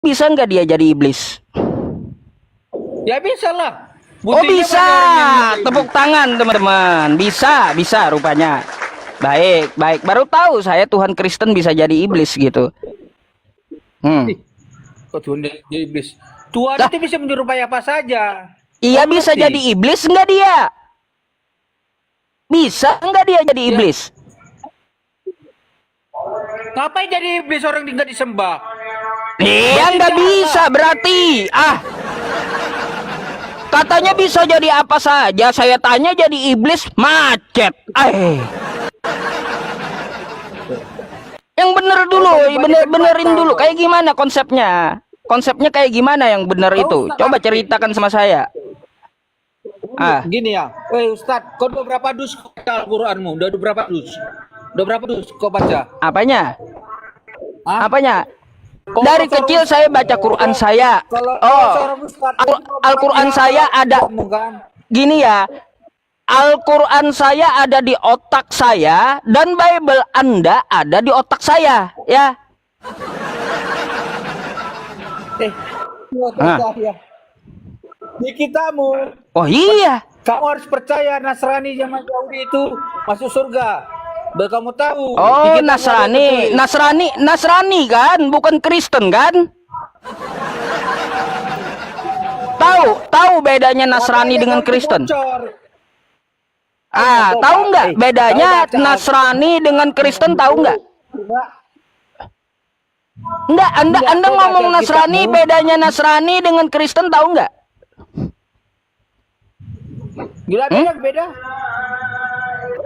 Bisa nggak dia jadi iblis? Ya bisa lah. Oh Buktinya bisa. banyak orang yang bisa Tepuk iblis. tangan teman-teman. Bisa rupanya. Baik, baik. Baru tahu saya Tuhan Kristen bisa jadi iblis gitu. Ih, kok Tuhan jadi iblis? Tuhan Lah, itu bisa menyerupai apa saja. iya Kamu bisa ngerti? jadi iblis nggak dia? Bisa nggak dia jadi Ya, iblis? ngapain jadi iblis orang nggak disembah? Iya Berarti nggak dia bisa Allah. berarti. Katanya bisa jadi apa saja. Saya tanya jadi iblis macet. Yang bener dulu, Kau banyak benerin fakta dulu. kau. Kayak gimana konsepnya? Konsepnya kayak gimana yang bener Kau itu? Ustaz Coba arti. ceritakan sama saya. Ah, Gini ya, Ustadz, kau udah berapa dus kau baca Al-Quranmu? Udah berapa dus? Udah berapa dus kau baca? apanya? Hah? Apanya? Kau Dari seorang kecil Ustadz, saya baca Quran saya. kalau Oh, seorang Ustadz, itu kau Al-Quran pernah saya ada. kamu kan? Gini ya, Al-Quran saya ada di otak saya dan Bible Anda ada di otak saya, ya. Ah. Ya. Di kitamu, Oh iya. kamu harus percaya Nasrani zaman Yahudi itu masuk surga. Biar kamu tahu. Di Oh, kitamu ada Nasrani, tertulis. Nasrani kan, bukan Kristen kan? Tahu bedanya Nasrani Makanya dengan kau itu Kristen? bocor. Tahu nggak bedanya Kau baca Nasrani dengan Kristen, tahu nggak? Enggak. Enggak, Anda Enggak, Anda kau ngomong baca Nasrani, kitabmu. bedanya Nasrani dengan Kristen tahu nggak? Gila beda, beda.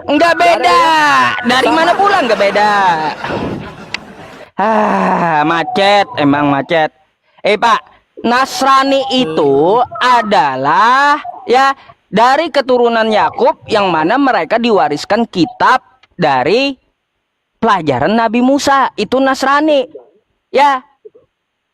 Enggak beda. Dari Sama. mana pula enggak beda? Macet, emang macet. Pak, Nasrani itu adalah ya dari keturunan Yakub yang mana mereka diwariskan kitab dari pelajaran Nabi Musa. Itu Nasrani. Ya,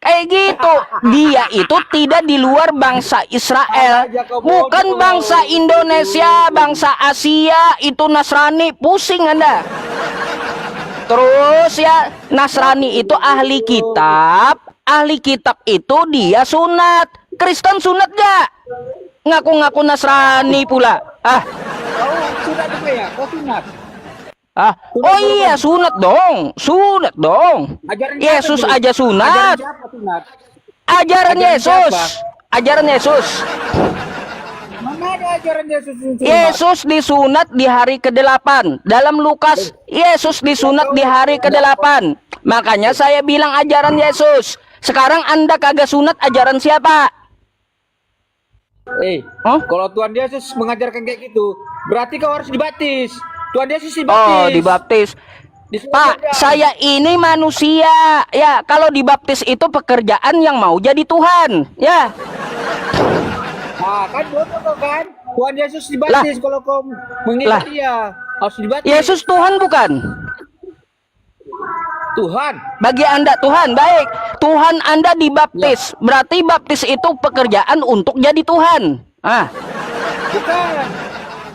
kayak gitu. Dia itu tidak di luar bangsa Israel. Bukan bangsa Indonesia, bangsa Asia. Itu Nasrani. Pusing Anda. Terus ya, Nasrani itu ahli kitab. Ahli kitab itu dia sunat. Kristen sunat gak? Ngaku-ngaku Nasrani pula. Kau sunat juga ya? Kau sunat. Oh iya, sunat dong. Sunat dong. Ajaran Yesus siapa, Bro? aja sunat. Ajaran siapa sunat? Ajaran Ajaran Yesus. siapa? Ajaran Yesus. Mana ada ajaran Yesus sunat? Yesus disunat di hari ke-8. Dalam Lukas, Yesus disunat di hari ke-8. Makanya saya bilang ajaran Yesus. Sekarang Anda kagak sunat, ajaran siapa? Kalau Tuhan Yesus mengajarkan kayak gitu, berarti kau harus dibaptis. Tuhan Yesus dibaptis. Oh, dibaptis. Pak, saya ini manusia. Ya, kalau dibaptis itu pekerjaan yang mau jadi Tuhan. Ya. Nah, kan bodoh kau kan? Tuhan Yesus dibaptis kalau kau mengikuti dia. Harus dibaptis. Yesus Tuhan bukan? Tuhan. Bagi Anda Tuhan, baik. Tuhan Anda dibaptis. Berarti baptis itu pekerjaan untuk jadi Tuhan. Bukan.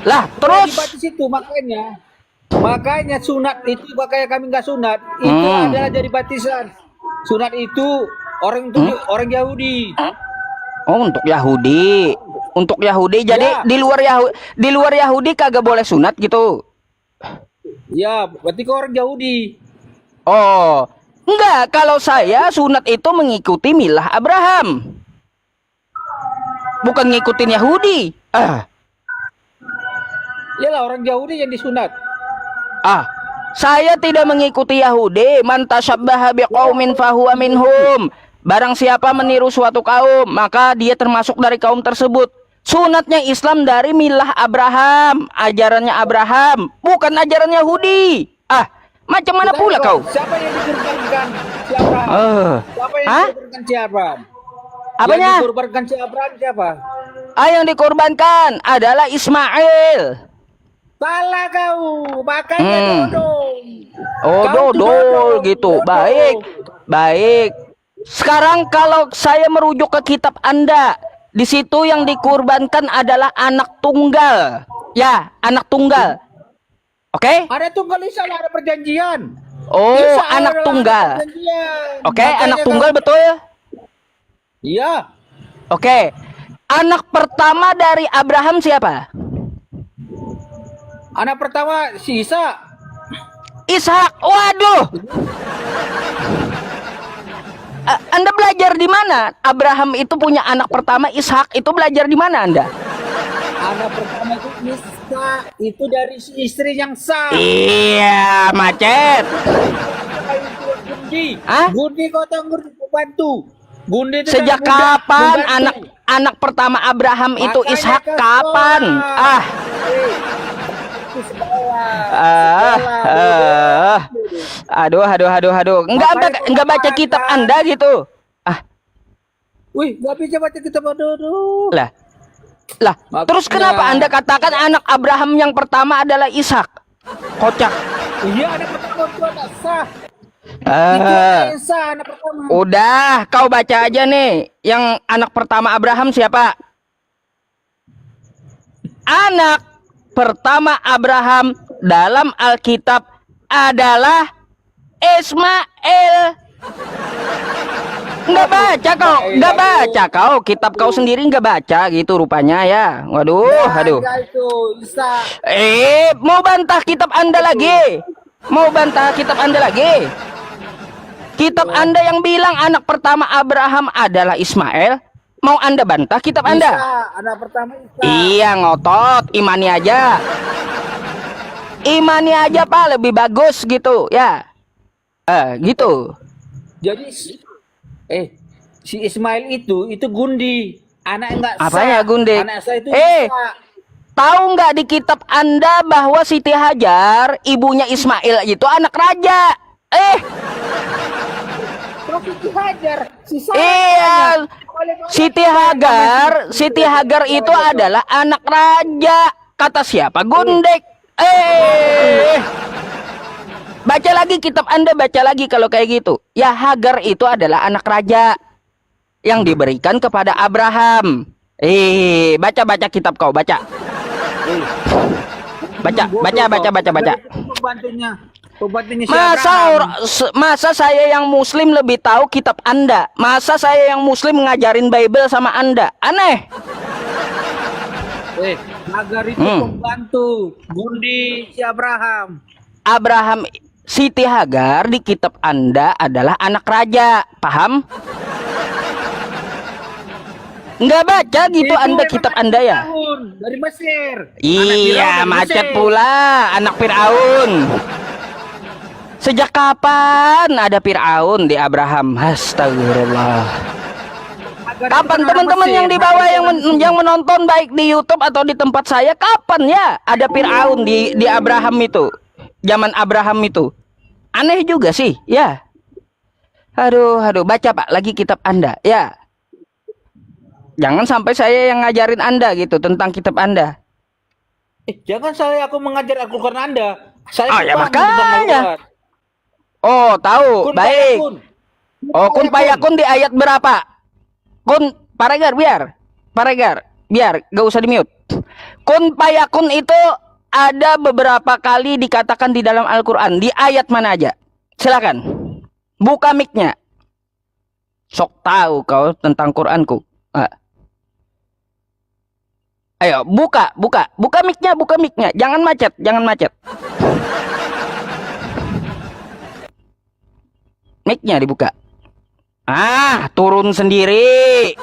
Lah, terus Dibaptis itu makanya sunat itu makanya kami nggak sunat. Itu adalah jadi baptisan. Sunat itu orang Yahudi. Oh, untuk Yahudi. Untuk Yahudi. Jadi Ya. di luar Yahudi kagak boleh sunat gitu. Ya, berarti kau orang Yahudi. Oh, enggak. Kalau saya sunat itu mengikuti milah Abraham. Bukan ngikutin Yahudi. Iyalah orang Yahudi yang disunat. Saya tidak mengikuti Yahudi. Man tasyabbaha biqaumin fahuwa minhum. Barang siapa meniru suatu kaum, maka dia termasuk dari kaum tersebut. Sunatnya Islam dari milah Abraham, ajarannya Abraham, bukan ajaran Yahudi. Macam mana pula kau? Siapa yang dikorbankan si Abraham? Siapa yang dikorbankan si Abraham? Apanya? Yang dikorbankan si Abraham siapa? Yang dikorbankan adalah Ismail. Salah kau, makanya dodol. Oh, dodol gitu. Baik, baik. Sekarang kalau saya merujuk ke kitab Anda, di situ yang dikurbankan adalah anak tunggal. Ya, anak tunggal. Oke? Ada tunggal Isa, ada perjanjian. Oh, Isa anak adalah tunggal. perjanjian. Oke, Makanya anak tunggal betul ya? Iya. Oke. Anak pertama dari Abraham siapa? Anak pertama si Isa. Ishak. Waduh. Anda belajar di mana? Abraham itu punya anak pertama Ishak, itu belajar di mana Anda? Anak pertama itu Isa, itu dari si istri yang sah. Iya, macet. Gundi. Hah? Gundi kota Gundi pembantu. Gundi itu Sejak dari muda, kapan pembantu. anak pertama Abraham itu Makanya Ishak? ke Kapan? sekolah. Ah, Itu sekolah. ah, Sekolah. aduh. Enggak baca kitab Anda gitu. Ah, Wih, gak bisa baca kitab, aduh. lah. Makanya- Terus kenapa Anda katakan anak Abraham yang pertama adalah Ishak? Kocak. Iya, anak pertama itu anak sah. Itu Ah, anak yang sah, anak pertama. udah, kau baca aja nih. Yang anak pertama Abraham siapa? Anak pertama Abraham dalam Alkitab adalah Ismail. Nggak baca kau, kitab kau sendiri nggak baca gitu rupanya ya. Waduh, aduh. Ada itu, Isa. Mau bantah kitab Anda lagi? Mau bantah kitab Anda lagi? Kitab Anda yang bilang anak pertama Abraham adalah Ismail, mau Anda bantah kitab Anda? Isa, anak pertama Isa. Iya, ngotot, imani aja. Imani aja Pak, lebih bagus gitu ya. Gitu. Jadi si Ismail itu Gundi, anak enggak sah. Apanya Gundi? Anak sah itu Eh, Isa. tahu nggak di kitab Anda bahwa Siti Hajar, ibunya Ismail itu anak raja? Terus Siti Hajar, si Sarah Iya, namanya. Siti Hagar itu adalah anak raja. Kata siapa? Gundek. Baca lagi kitab Anda, baca lagi kalau kayak gitu. Ya, Hagar itu adalah anak raja yang diberikan kepada Abraham. Baca kitab kau, baca. Baca. Pembantunya si Abraham. Masa saya yang muslim lebih tahu kitab Anda? Masa saya yang muslim ngajarin Bible sama Anda? Aneh. Hagar itu pembantu Gundi si Abraham. Siti Hagar di kitab Anda adalah anak raja, paham? Nggak baca gitu Itu Anda memang kitab anak Anda ya? Firaun, dari Mesir. Iya, Anak Firaun dari macet Mesir. pula, anak Fir'aun. Sejak kapan ada Fir'aun di Abraham? Astagfirullah. Hagar Kapan itu orang teman-teman Mesir. yang di bawah yang menonton baik di YouTube atau di tempat saya, kapan ya ada Fir'aun di Abraham itu? Zaman Abraham itu. Aneh juga sih, ya. Aduh, baca Pak lagi kitab Anda, ya. Jangan sampai saya yang ngajarin Anda gitu tentang kitab Anda. Jangan aku mengajar Al-Quran Anda. Saya Oh, ya paham tentang makanya. Al-Quran. Oh, tahu. Kun Baik. fayakun. Oh, kun payakun di ayat berapa? Kun Paregar, biar gak usah di mute. Kun payakun itu ada beberapa kali dikatakan di dalam Al-Quran. Di ayat mana aja? Silakan. Buka mic-nya. Sok tahu kau tentang Quranku. Ayo, buka mic-nya. Jangan macet. Mic-nya dibuka. Turun sendiri.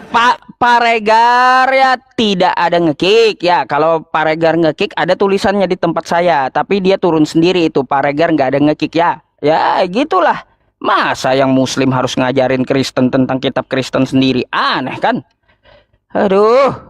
Pak Paregar ya tidak ada ngekick ya. Kalau Paregar ngekick ada tulisannya di tempat saya, tapi dia turun sendiri itu. Paregar nggak ada ngekick ya. Ya gitulah. Masa yang Muslim harus ngajarin Kristen tentang kitab Kristen sendiri? Aneh kan? Aduh.